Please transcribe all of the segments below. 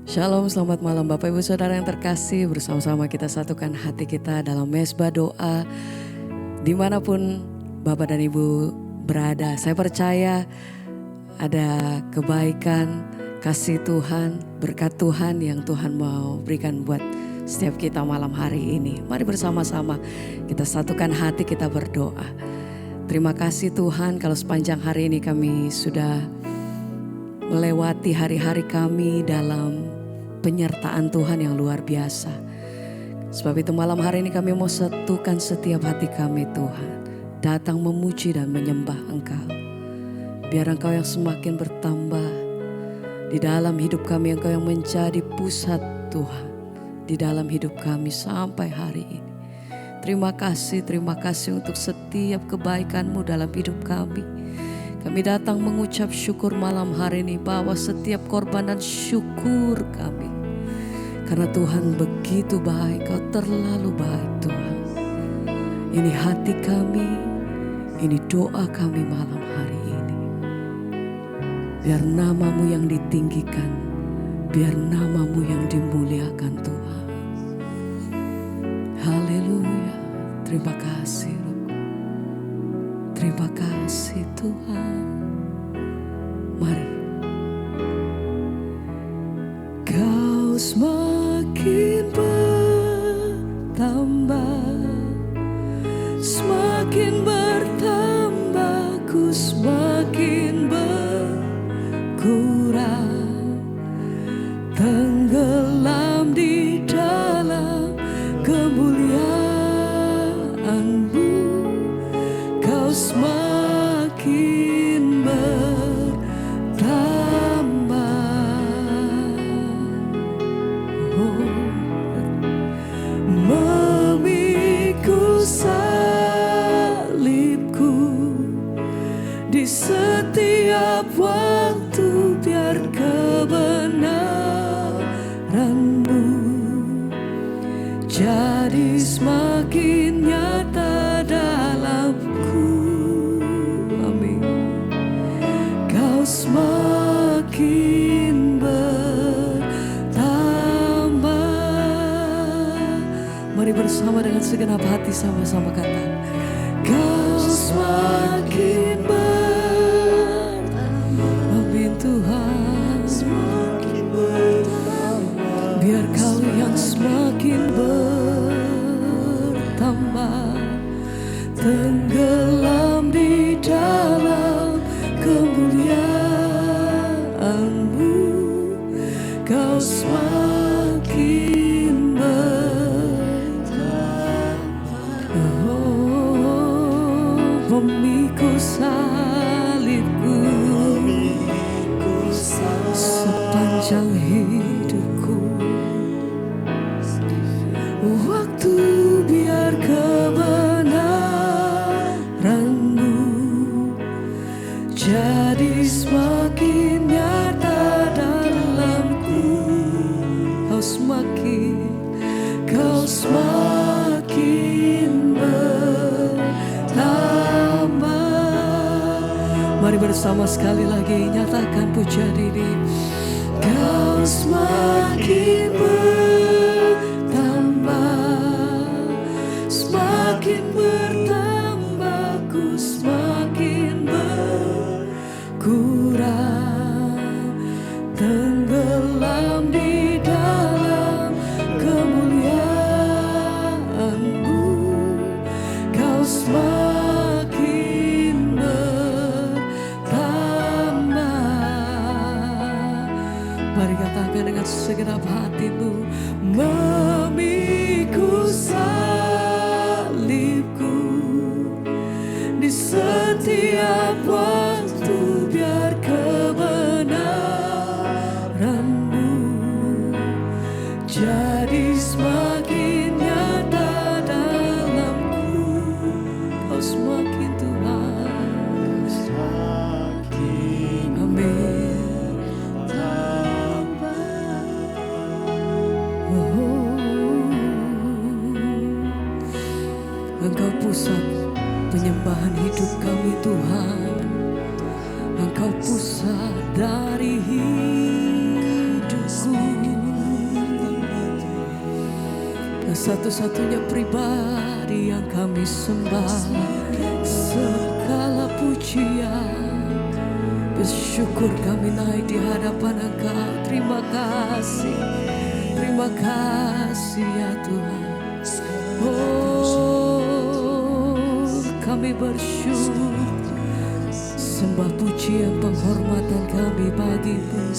Shalom, selamat malam Bapak Ibu Saudara yang terkasih. Bersama-sama kita satukan hati kita dalam mezbah doa. Dimanapun Bapak dan Ibu berada, saya percaya ada kebaikan, kasih Tuhan, berkat Tuhan yang Tuhan mau berikan buat setiap kita malam hari ini. Mari bersama-sama kita satukan hati, kita berdoa. Terima kasih Tuhan kalau sepanjang hari ini kami sudah melewati hari-hari kami dalam penyertaan Tuhan yang luar biasa. Sebab itu malam hari ini kami mau satukan setiap hati kami Tuhan. Datang memuji dan menyembah Engkau. Biar Engkau yang semakin bertambah di dalam hidup kami, Engkau yang menjadi pusat Tuhan di dalam hidup kami sampai hari ini. Terima kasih untuk setiap kebaikan-Mu dalam hidup kami. Kami datang mengucap syukur malam hari ini bahwa setiap korban dan syukur kami. Karena Tuhan begitu baik, Kau terlalu baik Tuhan. Ini hati kami, ini doa kami malam hari ini. Biar nama-Mu yang ditinggikan, biar nama-Mu yang dimuliakan Tuhan. Haleluya, terima kasih. Terima kasih Tuhan. Mari. Kau semakin bertambah, semakin bertambah, ku semakin berkurang, tenggelam di dalam kemuliaan-Mu. Kau semakin bertambah, memikul salibku di setiap waktu, biar kebenaran-Mu jadi semakin nyata dalamku. Amin. Kau semakin bertambah. Mari bersama dengan segenap hati sama-sama kata, Kau semakin bertambah. Amin Tuhan. Semakin bertambah. Biar Kau yang semakin bertambah, tenggelam di dalam kemuliaan-Mu. Kau semakin bertambah, memikul salibku sepanjang hidupku. Waktu biar kebenaran-Mu jadi semakin nyata dalamku. Kau semakin bertambah. Mari bersama sekali lagi nyatakan pujian ini. Kau semakin bertambah, semakin bertambah, ku semakin berkurang, tenggelam di dalam kemuliaan-Mu. Kau semakin bertambah. Mari katakan dengan segenap hatimu, memikul salibku di setiap waktu, biar kebenaran-Mu jadi semakin nyata dalamku. Kau semakin Tuhan, amin. Engkau pusat penyembahan hidup kami Tuhan. Engkau pusat dari hidupku. satu-satunya pribadi yang kami sembah. Segala pujian, bersyukur kami naik di hadapan Engkau. Terima kasih ya Tuhan. Oh, kami bersyukur, sembah pujian penghormatan kami bagi-Mu.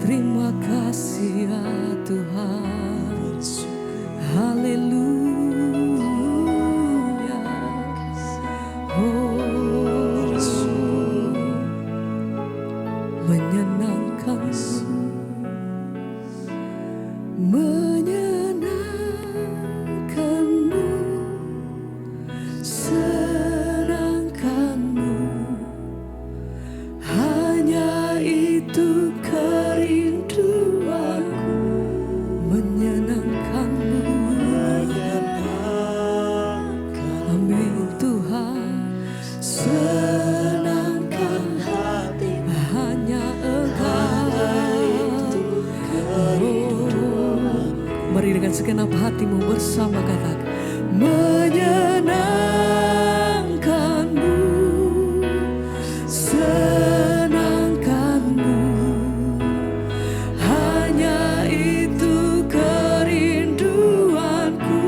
Terima kasih ya Tuhan. Haleluya. Oh, menyenangkan-Mu, menyenangkan-Mu, senangkan-Mu, hanya itu kerinduanku. Menyenangkan-Mu, amin Tuhan. Senangkan hati, hanya Engkau. Oh, mari dengan segenap hatimu bersama katakan, menyenangkan-Mu, senangkan-Mu, hanya itu kerinduanku.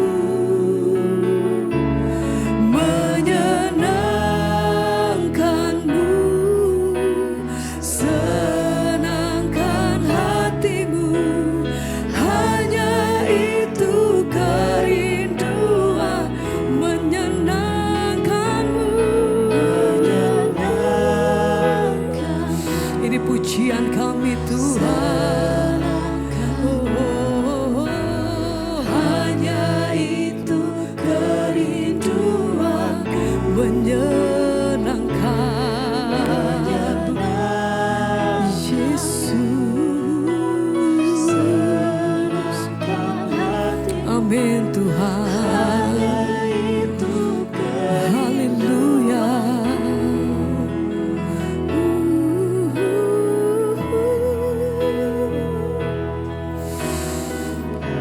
Menyenangkan-Mu, senangkan hatimu, hanya itu kerinduan. Menyenangkan-Mu, ini pujian kami Tuhan. Oh, hanya itu kerinduan. Menyenangkan Yesus. Amin Tuhan. Haleluya.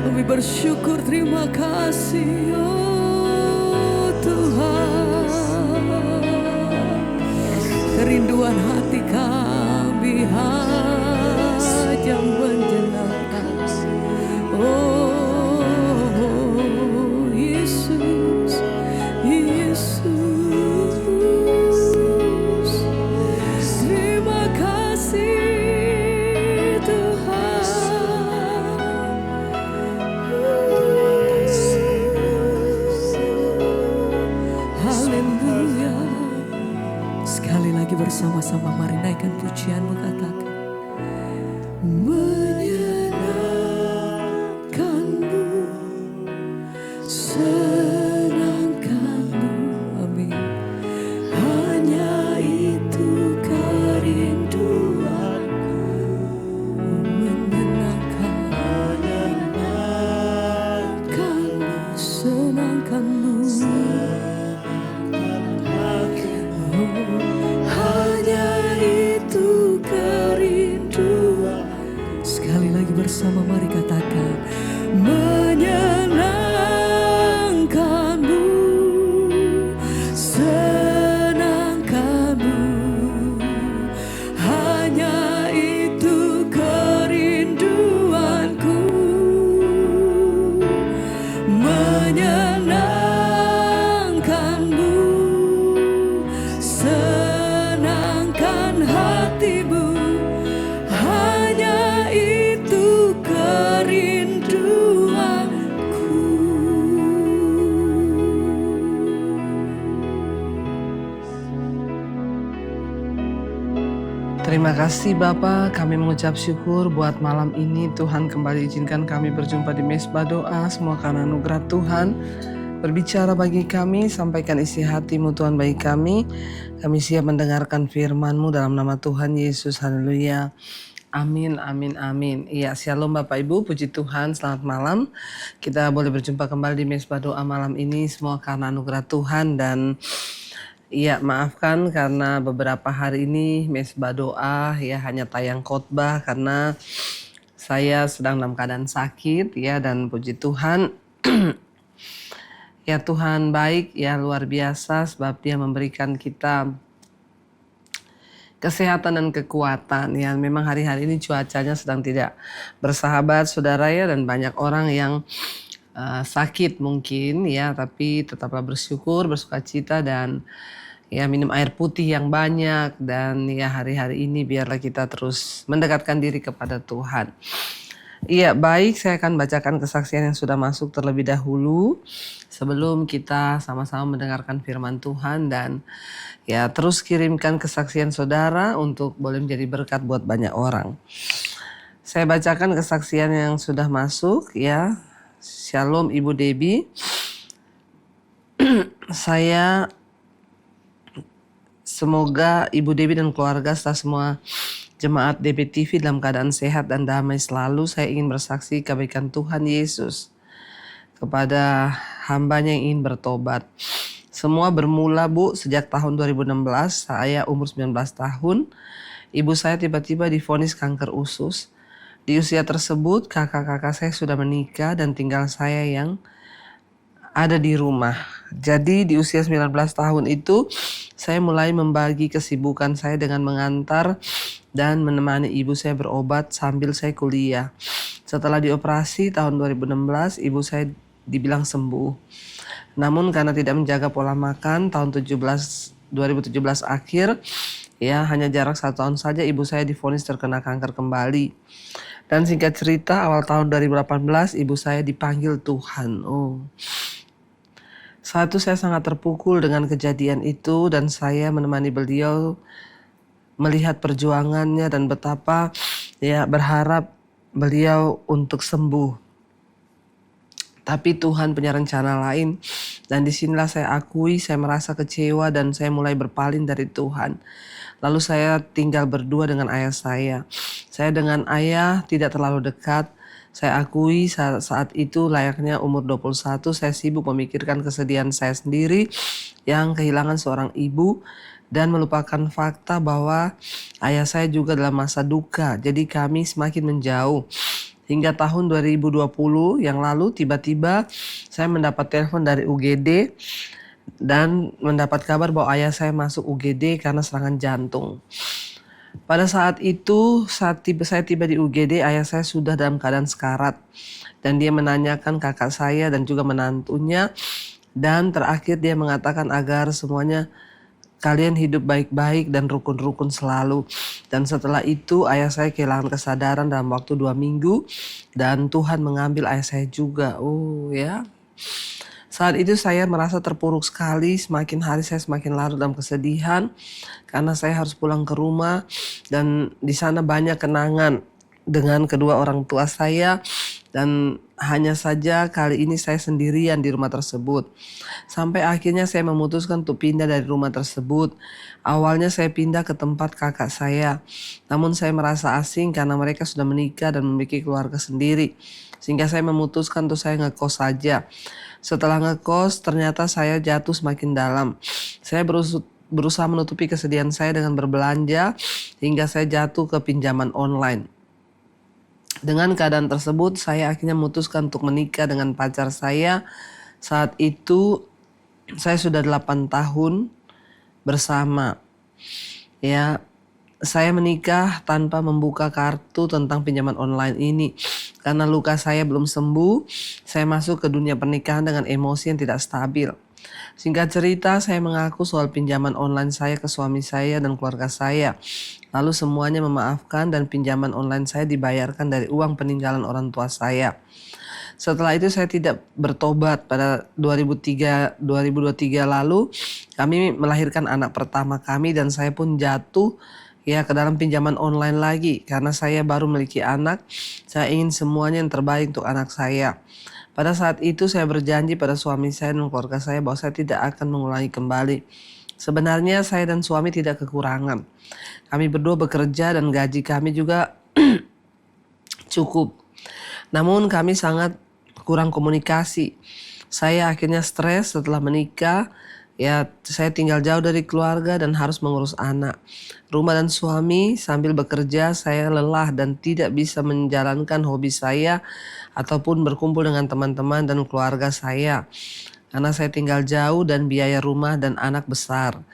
Kami bersyukur, terima kasih oh Tuhan. Kerinduan hati kami hanya menyenangkan. Oh Yesus, Yesus, terima kasih Tuhan. Haleluya. Sekali lagi bersama-sama mari naikkan pujianmu, katakan, menyenangkan-Mu, senangkan-Mu, amin, hanya itu kerinduanku. Menyenangkan-Mu, senangkan-Mu, hanya itu kerinduan. Sekali lagi bersama mari katakan, menyenangkan-Mu, senangkan-Mu, hanya itu kerinduanku. Menyenangkan-Mu, senangkan hatimu, hanya itu kerinduanku. Terima kasih Bapa, kami mengucap syukur buat malam ini. Tuhan kembali izinkan kami berjumpa di Mesbah Doa. Semua karena anugerah Tuhan. Berbicara bagi kami, sampaikan isi hati-Mu Tuhan bagi kami. Kami siap mendengarkan firman-Mu dalam nama Tuhan Yesus. Haleluya. Amin, amin, amin. Iya, shalom Bapak Ibu, puji Tuhan, selamat malam. Kita boleh berjumpa kembali di Mesbah Doa malam ini. Semua karena anugerah Tuhan. Dan iya, maafkan karena beberapa hari ini Mesbah Doa ya hanya tayang khotbah karena saya sedang dalam keadaan sakit ya, dan puji Tuhan Ya Tuhan baik, ya luar biasa sebab Dia memberikan kita kesehatan dan kekuatan. Ya memang hari-hari ini cuacanya sedang tidak bersahabat saudara ya, dan banyak orang yang sakit mungkin ya, tapi tetaplah bersyukur, bersukacita, dan ya minum air putih yang banyak, dan ya hari-hari ini biarlah kita terus mendekatkan diri kepada Tuhan. Iya baik, saya akan bacakan kesaksian yang sudah masuk terlebih dahulu sebelum kita sama-sama mendengarkan firman Tuhan, dan ya terus kirimkan kesaksian saudara untuk boleh menjadi berkat buat banyak orang. Saya bacakan kesaksian yang sudah masuk ya. Shalom Ibu Debbie. Semoga Ibu Debbie dan keluarga serta semua jemaat DBTV dalam keadaan sehat dan damai selalu. Saya ingin bersaksi kebaikan Tuhan Yesus kepada hambanya yang ingin bertobat. Semua bermula Bu sejak tahun 2016, saya umur 19 tahun. Ibu saya tiba-tiba divonis kanker usus. Di usia tersebut kakak-kakak saya sudah menikah dan tinggal saya yang ada di rumah. Jadi di usia 19 tahun itu saya mulai membagi kesibukan saya dengan mengantar dan menemani ibu saya berobat sambil saya kuliah. Setelah dioperasi tahun 2016 ibu saya dibilang sembuh. Namun karena tidak menjaga pola makan tahun 2017 akhir ya hanya jarak 1 tahun saja ibu saya divonis terkena kanker kembali. Dan singkat cerita awal tahun 2018 ibu saya dipanggil Tuhan. Saat itu saya sangat terpukul dengan kejadian itu dan saya menemani beliau melihat perjuangannya dan betapa ya berharap beliau untuk sembuh. Tapi Tuhan punya rencana lain, dan disinilah saya akui saya merasa kecewa dan saya mulai berpaling dari Tuhan. Lalu saya tinggal berdua dengan ayah saya. Saya dengan ayah tidak terlalu dekat. Saya akui saat itu layaknya umur 21 saya sibuk memikirkan kesedihan saya sendiri yang kehilangan seorang ibu dan melupakan fakta bahwa ayah saya juga dalam masa duka. Jadi kami semakin menjauh. Hingga tahun 2020 yang lalu tiba-tiba saya mendapat telepon dari UGD dan mendapat kabar bahwa ayah saya masuk UGD karena serangan jantung. Pada saat itu saya tiba di UGD, ayah saya sudah dalam keadaan sekarat dan dia menanyakan kakak saya dan juga menantunya, dan terakhir dia mengatakan agar semuanya kalian hidup baik-baik dan rukun-rukun selalu. Dan setelah itu ayah saya kehilangan kesadaran dalam waktu 2 minggu dan Tuhan mengambil ayah saya juga. Saat itu saya merasa terpuruk sekali, semakin hari saya semakin larut dalam kesedihan karena saya harus pulang ke rumah dan di sana banyak kenangan dengan kedua orang tua saya, dan hanya saja kali ini saya sendirian di rumah tersebut. Sampai akhirnya saya memutuskan untuk pindah dari rumah tersebut. Awalnya saya pindah ke tempat kakak saya, namun saya merasa asing karena mereka sudah menikah dan memiliki keluarga sendiri. Sehingga saya memutuskan untuk saya ngekos saja. Setelah ngekos ternyata saya jatuh semakin dalam. Saya berusaha menutupi kesedihan saya dengan berbelanja hingga saya jatuh ke pinjaman online. Dengan keadaan tersebut saya akhirnya memutuskan untuk menikah dengan pacar saya. Saat itu saya sudah 8 tahun bersama. Ya, saya menikah tanpa membuka kartu tentang pinjaman online ini. Karena luka saya belum sembuh, saya masuk ke dunia pernikahan dengan emosi yang tidak stabil. Singkat cerita, saya mengaku soal pinjaman online saya ke suami saya dan keluarga saya. Lalu semuanya memaafkan dan pinjaman online saya dibayarkan dari uang peninggalan orang tua saya. Setelah itu saya tidak bertobat. Pada 2023 lalu kami melahirkan anak pertama kami dan saya pun jatuh ke dalam pinjaman online lagi karena saya baru memiliki anak. Saya ingin semuanya yang terbaik untuk anak saya. Pada saat itu saya berjanji pada suami saya dan keluarga saya bahwa saya tidak akan mengulangi kembali. Sebenarnya saya dan suami tidak kekurangan. Kami berdua bekerja dan gaji kami juga cukup. Namun kami sangat kurang komunikasi. Saya akhirnya stres setelah menikah Ya, saya tinggal jauh dari keluarga dan harus mengurus anak, rumah dan suami. Sambil bekerja, saya lelah dan tidak bisa menjalankan hobi saya ataupun berkumpul dengan teman-teman dan keluarga saya. Karena saya tinggal jauh dan biaya rumah dan anak besar.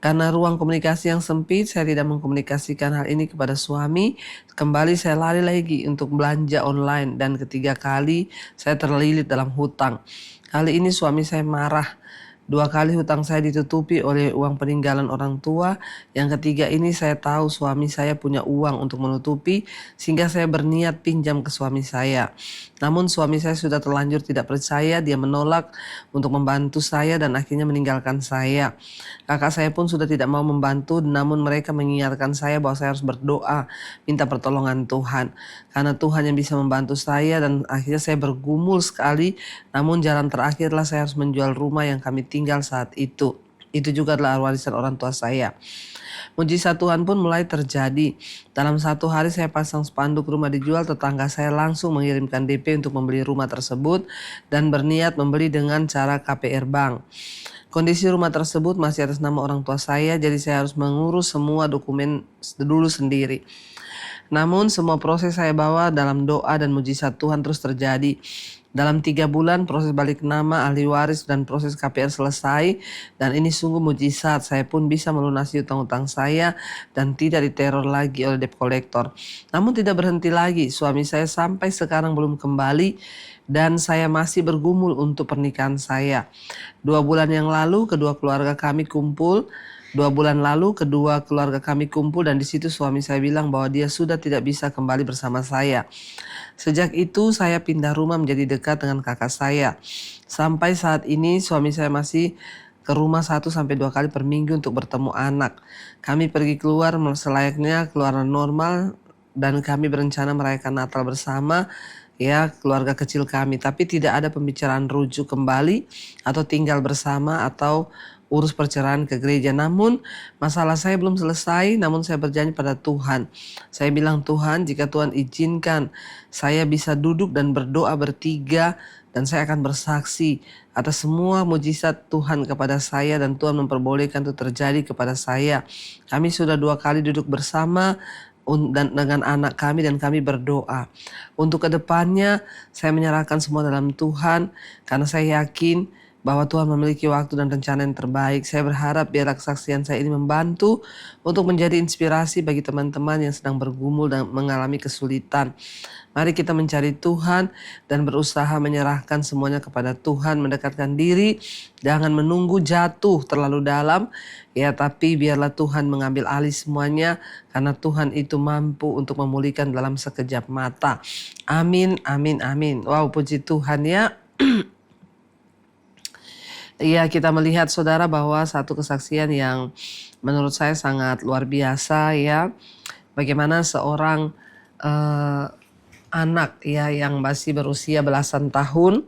Karena ruang komunikasi yang sempit, saya tidak mengkomunikasikan hal ini kepada suami. Kembali saya lari lagi untuk belanja online dan ketiga kali saya terlilit dalam hutang. Kali ini suami saya marah. 2 kali hutang saya ditutupi oleh uang peninggalan orang tua. Yang ketiga ini saya tahu suami saya punya uang untuk menutupi, sehingga saya berniat pinjam ke suami saya. Namun suami saya sudah terlanjur tidak percaya, dia menolak untuk membantu saya dan akhirnya meninggalkan saya. Kakak saya pun sudah tidak mau membantu, namun mereka mengingatkan saya bahwa saya harus berdoa, minta pertolongan Tuhan. Karena Tuhan yang bisa membantu saya, dan akhirnya saya bergumul sekali. Namun jalan terakhirlah saya harus menjual rumah yang kami tinggal saat itu. Itu juga adalah warisan orang tua saya. Mujizat Tuhan pun mulai terjadi. Dalam 1 hari saya pasang spanduk rumah dijual, tetangga saya langsung mengirimkan DP untuk membeli rumah tersebut dan berniat membeli dengan cara KPR Bank. Kondisi rumah tersebut masih atas nama orang tua saya, jadi saya harus mengurus semua dokumen dulu sendiri. Namun semua proses saya bawa dalam doa dan mujizat Tuhan terus terjadi. Dalam 3 bulan proses balik nama, ahli waris, dan proses KPR selesai. Dan ini sungguh mujizat, saya pun bisa melunasi utang-utang saya dan tidak diteror lagi oleh debt collector. Namun tidak berhenti lagi, suami saya sampai sekarang belum kembali dan saya masih bergumul untuk pernikahan saya. 2 bulan yang lalu kedua keluarga kami kumpul. 2 bulan lalu kedua keluarga kami kumpul dan di situ suami saya bilang bahwa dia sudah tidak bisa kembali bersama saya. Sejak itu saya pindah rumah menjadi dekat dengan kakak saya. Sampai saat ini suami saya masih ke rumah 1-2 kali per minggu untuk bertemu anak. Kami pergi keluar selayaknya keluarga normal dan kami berencana merayakan Natal bersama, ya, keluarga kecil kami. Tapi tidak ada pembicaraan rujuk kembali atau tinggal bersama atau urus perceraian ke gereja. Namun masalah saya belum selesai, namun saya berjanji pada Tuhan. Saya bilang, Tuhan, jika Tuhan izinkan saya bisa duduk dan berdoa bertiga, dan saya akan bersaksi atas semua mujizat Tuhan kepada saya dan Tuhan memperbolehkan itu terjadi kepada saya. Kami sudah 2 kali duduk bersama dan dengan anak kami dan kami berdoa. Untuk kedepannya saya menyerahkan semua dalam Tuhan karena saya yakin bahwa Tuhan memiliki waktu dan rencana yang terbaik. Saya berharap biar kesaksian saya ini membantu untuk menjadi inspirasi bagi teman-teman yang sedang bergumul dan mengalami kesulitan. Mari kita mencari Tuhan dan berusaha menyerahkan semuanya kepada Tuhan, mendekatkan diri, jangan menunggu jatuh terlalu dalam, ya, tapi biarlah Tuhan mengambil alih semuanya karena Tuhan itu mampu untuk memulihkan dalam sekejap mata. Amin, amin, amin. Wow, puji Tuhan ya. Iya, kita melihat saudara bahwa satu kesaksian yang menurut saya sangat luar biasa ya. Bagaimana seorang anak ya yang masih berusia belasan tahun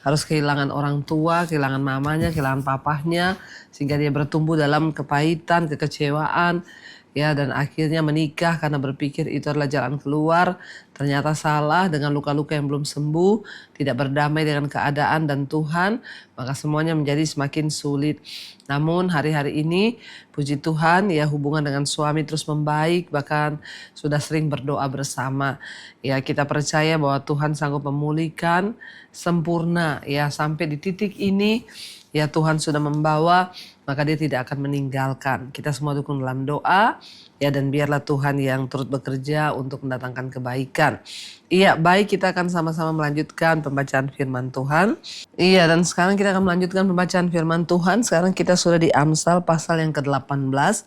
harus kehilangan orang tua, kehilangan mamanya, kehilangan papahnya, sehingga dia bertumbuh dalam kepahitan, kekecewaan, ya, dan akhirnya menikah karena berpikir itu adalah jalan keluar. Ternyata salah, dengan luka-luka yang belum sembuh, tidak berdamai dengan keadaan dan Tuhan, maka semuanya menjadi semakin sulit. Namun hari-hari ini puji Tuhan ya, hubungan dengan suami terus membaik, bahkan sudah sering berdoa bersama. Ya, kita percaya bahwa Tuhan sanggup memulihkan sempurna ya sampai di titik ini. Ya, Tuhan sudah membawa, maka dia tidak akan meninggalkan. Kita semua dukung dalam doa, ya, dan biarlah Tuhan yang turut bekerja untuk mendatangkan kebaikan. Iya, baik, kita akan sama-sama melanjutkan pembacaan firman Tuhan. Iya, dan sekarang kita akan melanjutkan pembacaan firman Tuhan. Sekarang kita sudah di Amsal pasal yang ke-18.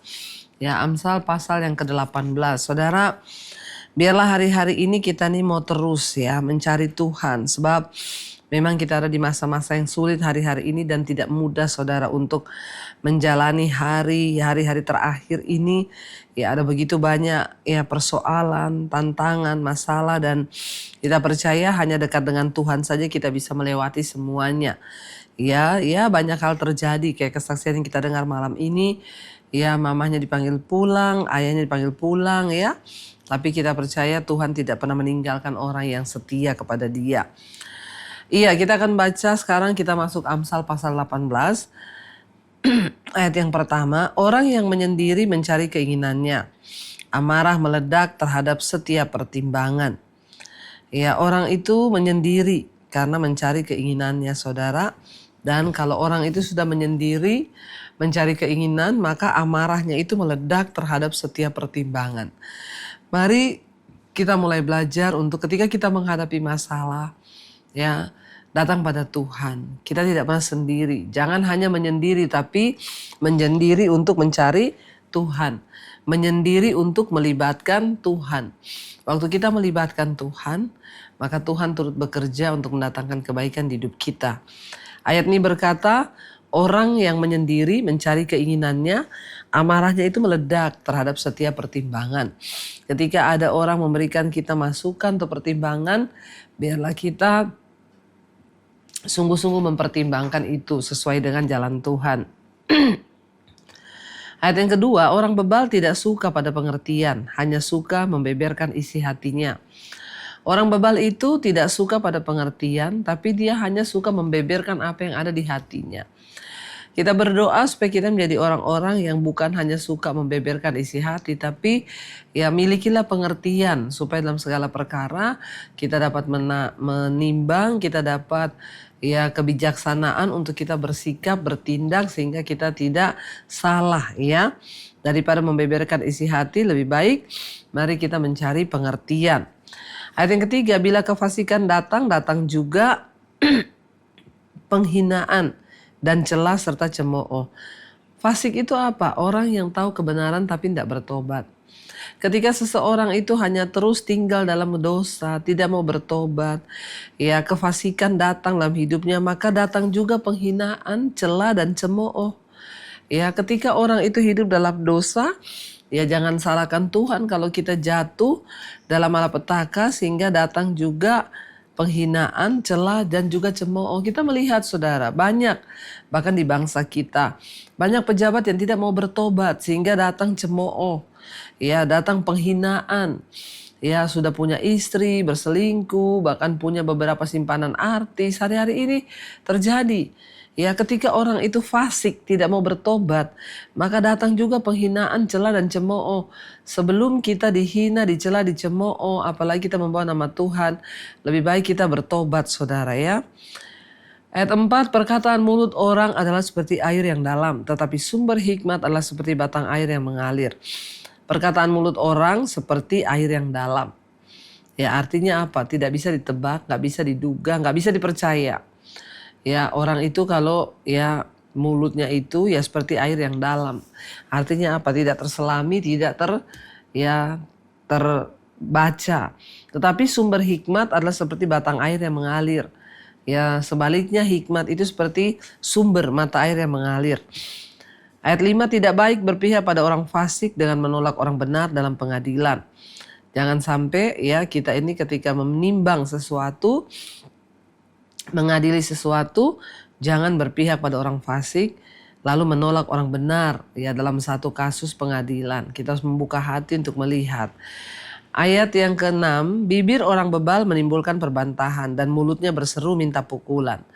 Ya, Amsal pasal yang ke-18. Saudara, biarlah hari-hari ini kita nih mau terus ya mencari Tuhan, sebab memang kita ada di masa-masa yang sulit hari-hari ini dan tidak mudah saudara untuk menjalani hari-hari terakhir ini. Ya, ada begitu banyak ya persoalan, tantangan, masalah, dan kita percaya hanya dekat dengan Tuhan saja kita bisa melewati semuanya. Ya, banyak hal terjadi kayak kesaksian yang kita dengar malam ini. Ya, mamahnya dipanggil pulang, ayahnya dipanggil pulang ya. Tapi kita percaya Tuhan tidak pernah meninggalkan orang yang setia kepada Dia. Iya, kita akan baca sekarang, kita masuk Amsal pasal 18. Ayat yang pertama, orang yang menyendiri mencari keinginannya. Amarah meledak terhadap setiap pertimbangan. Ya, orang itu menyendiri karena mencari keinginannya, saudara. Dan kalau orang itu sudah menyendiri, mencari keinginan, maka amarahnya itu meledak terhadap setiap pertimbangan. Mari kita mulai belajar untuk ketika kita menghadapi masalah, ya, datang pada Tuhan. Kita tidak pernah sendiri. Jangan hanya menyendiri, tapi menyendiri untuk mencari Tuhan. Menyendiri untuk melibatkan Tuhan. Waktu kita melibatkan Tuhan, maka Tuhan turut bekerja untuk mendatangkan kebaikan di hidup kita. Ayat ini berkata, orang yang menyendiri mencari keinginannya, amarahnya itu meledak terhadap setiap pertimbangan. Ketika ada orang memberikan kita masukan atau pertimbangan, biarlah kita sungguh-sungguh mempertimbangkan itu sesuai dengan jalan Tuhan. Ayat yang kedua, orang bebal tidak suka pada pengertian, hanya suka membeberkan isi hatinya. Orang bebal itu tidak suka pada pengertian, tapi dia hanya suka membeberkan apa yang ada di hatinya. Kita berdoa supaya kita menjadi orang-orang yang bukan hanya suka membeberkan isi hati, tapi ya milikilah pengertian supaya dalam segala perkara kita dapat menimbang, kita dapat ya kebijaksanaan untuk kita bersikap, bertindak sehingga kita tidak salah ya. Daripada membeberkan isi hati, lebih baik mari kita mencari pengertian. Ayat yang ketiga, bila kefasikan datang, datang juga penghinaan dan celah serta cemooh. Fasik itu apa? Orang yang tahu kebenaran tapi tidak bertobat. Ketika seseorang itu hanya terus tinggal dalam dosa, tidak mau bertobat, ya kefasikan datang dalam hidupnya, maka datang juga penghinaan, celah dan cemooh. Ya, ketika orang itu hidup dalam dosa, ya jangan salahkan Tuhan kalau kita jatuh dalam malapetaka sehingga datang juga penghinaan, celah dan juga cemooh. Kita melihat saudara, banyak bahkan di bangsa kita, banyak pejabat yang tidak mau bertobat sehingga datang cemooh. Ya, datang penghinaan. Ya, sudah punya istri, berselingkuh, bahkan punya beberapa simpanan artis. Hari-hari ini terjadi. Ya, ketika orang itu fasik, tidak mau bertobat, maka datang juga penghinaan, celah dan cemooh. Sebelum kita dihina, dicela, dicemooh, apalagi kita membawa nama Tuhan, lebih baik kita bertobat, saudara ya. Ayat 4, perkataan mulut orang adalah seperti air yang dalam, tetapi sumber hikmat adalah seperti batang air yang mengalir. Perkataan mulut orang seperti air yang dalam. Ya, artinya apa? Tidak bisa ditebak, nggak bisa diduga, nggak bisa dipercaya. Ya, orang itu kalau ya mulutnya itu ya seperti air yang dalam. Artinya apa? Tidak terselami, tidak terbaca. Tetapi sumber hikmat adalah seperti batang air yang mengalir. Ya, sebaliknya hikmat itu seperti sumber mata air yang mengalir. Ayat 5, tidak baik berpihak pada orang fasik dengan menolak orang benar dalam pengadilan. Jangan sampai ya kita ini ketika menimbang sesuatu, mengadili sesuatu, jangan berpihak pada orang fasik lalu menolak orang benar ya dalam satu kasus pengadilan. Kita harus membuka hati untuk melihat. Ayat yang ke-6, bibir orang bebal menimbulkan perbantahan dan mulutnya berseru minta pukulan.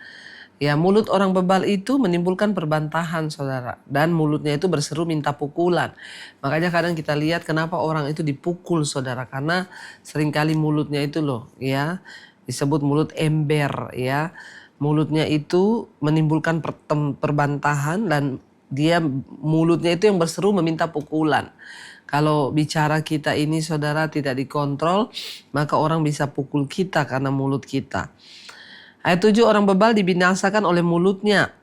Ya, mulut orang bebal itu menimbulkan perbantahan, saudara. Dan mulutnya itu berseru minta pukulan. Makanya kadang kita lihat kenapa orang itu dipukul, saudara. Karena seringkali mulutnya itu loh, ya, disebut mulut ember, ya. Mulutnya itu menimbulkan perbantahan dan dia mulutnya itu yang berseru meminta pukulan. Kalau bicara kita ini, saudara, tidak dikontrol, maka orang bisa pukul kita karena mulut kita. Ayat 7, orang bebal dibinasakan oleh mulutnya.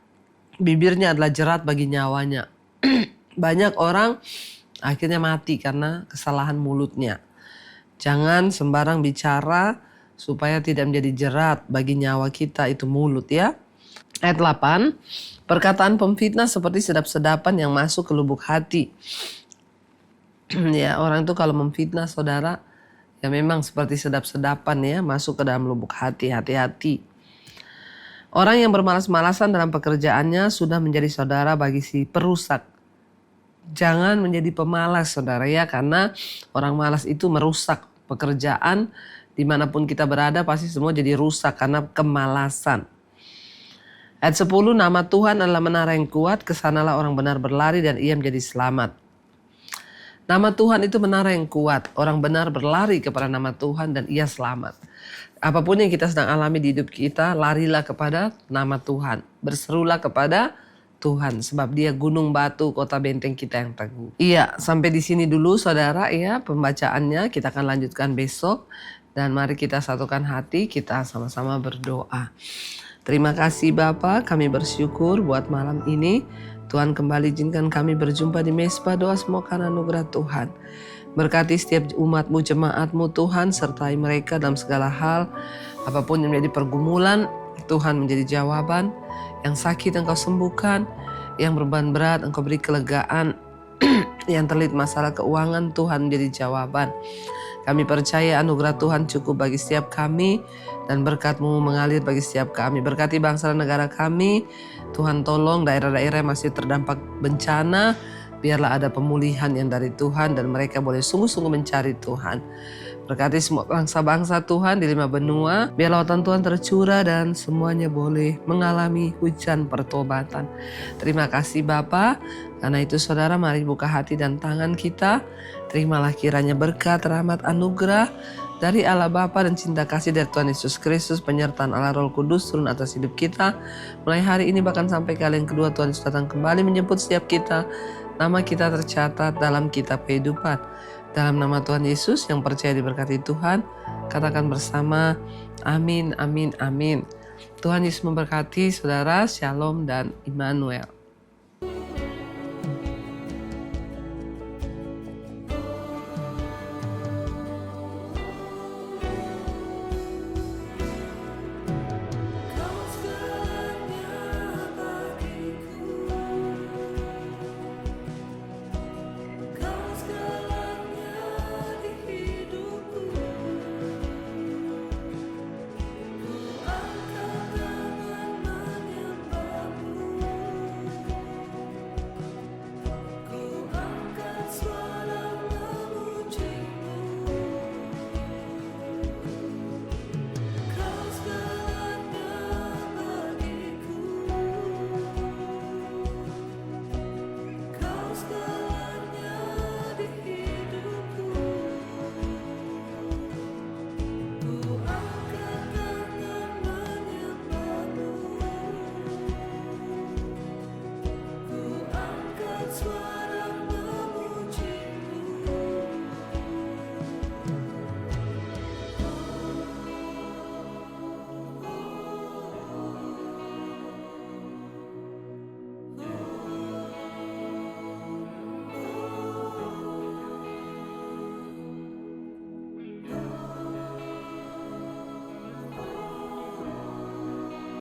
Bibirnya adalah jerat bagi nyawanya. Banyak orang akhirnya mati karena kesalahan mulutnya. Jangan sembarang bicara supaya tidak menjadi jerat bagi nyawa kita, itu mulut ya. Ayat 8, perkataan pemfitnah seperti sedap-sedapan yang masuk ke lubuk hati. Ya, orang itu kalau memfitnah, saudara, ya memang seperti sedap-sedapan ya, masuk ke dalam lubuk hati. Hati-hati. Orang yang bermalas-malasan dalam pekerjaannya sudah menjadi saudara bagi si perusak. Jangan menjadi pemalas, saudara ya, karena orang malas itu merusak pekerjaan. Dimanapun kita berada pasti semua jadi rusak karena kemalasan. Ayat 10, nama Tuhan adalah menara yang kuat, kesanalah orang benar berlari dan ia menjadi selamat. Nama Tuhan itu menara yang kuat, orang benar berlari kepada nama Tuhan dan ia selamat. Apapun yang kita sedang alami di hidup kita, larilah kepada nama Tuhan. Berserulah kepada Tuhan, sebab dia gunung batu, kota benteng kita yang teguh. Iya, sampai di sini dulu saudara ya pembacaannya. Kita akan lanjutkan besok. Dan mari kita satukan hati, kita sama-sama berdoa. Terima kasih Bapa, kami bersyukur buat malam ini. Tuhan kembali izinkan kami berjumpa di Mesbah Doa, semua karena anugerah Tuhan. Berkati setiap umat-Mu, jemaat-Mu Tuhan, sertai mereka dalam segala hal. Apapun yang menjadi pergumulan, Tuhan menjadi jawaban. Yang sakit Engkau sembuhkan, yang beban berat Engkau beri kelegaan, yang terlilit masalah keuangan Tuhan menjadi jawaban. Kami percaya anugerah Tuhan cukup bagi setiap kami dan berkat-Mu mengalir bagi setiap kami. Berkati bangsa dan negara kami, Tuhan tolong daerah-daerah yang masih terdampak bencana, biarlah ada pemulihan yang dari Tuhan dan mereka boleh sungguh-sungguh mencari Tuhan. Berkati semua bangsa-bangsa Tuhan di 5 benua, biar lautan Tuhan tercurah dan semuanya boleh mengalami hujan pertobatan. Terima kasih Bapa. Karena itu saudara, mari buka hati dan tangan kita. Terimalah kiranya berkat, rahmat, anugerah dari Allah Bapa dan cinta kasih dari Tuhan Yesus Kristus, penyertaan Allah Roh Kudus turun atas hidup kita. Mulai hari ini bahkan sampai kali yang kedua Tuhan Yesus datang kembali menjemput setiap kita. Nama kita tercatat dalam kitab kehidupan. Dalam nama Tuhan Yesus yang percaya diberkati Tuhan, katakan bersama, amin, amin, amin. Tuhan Yesus memberkati saudara, shalom dan Immanuel.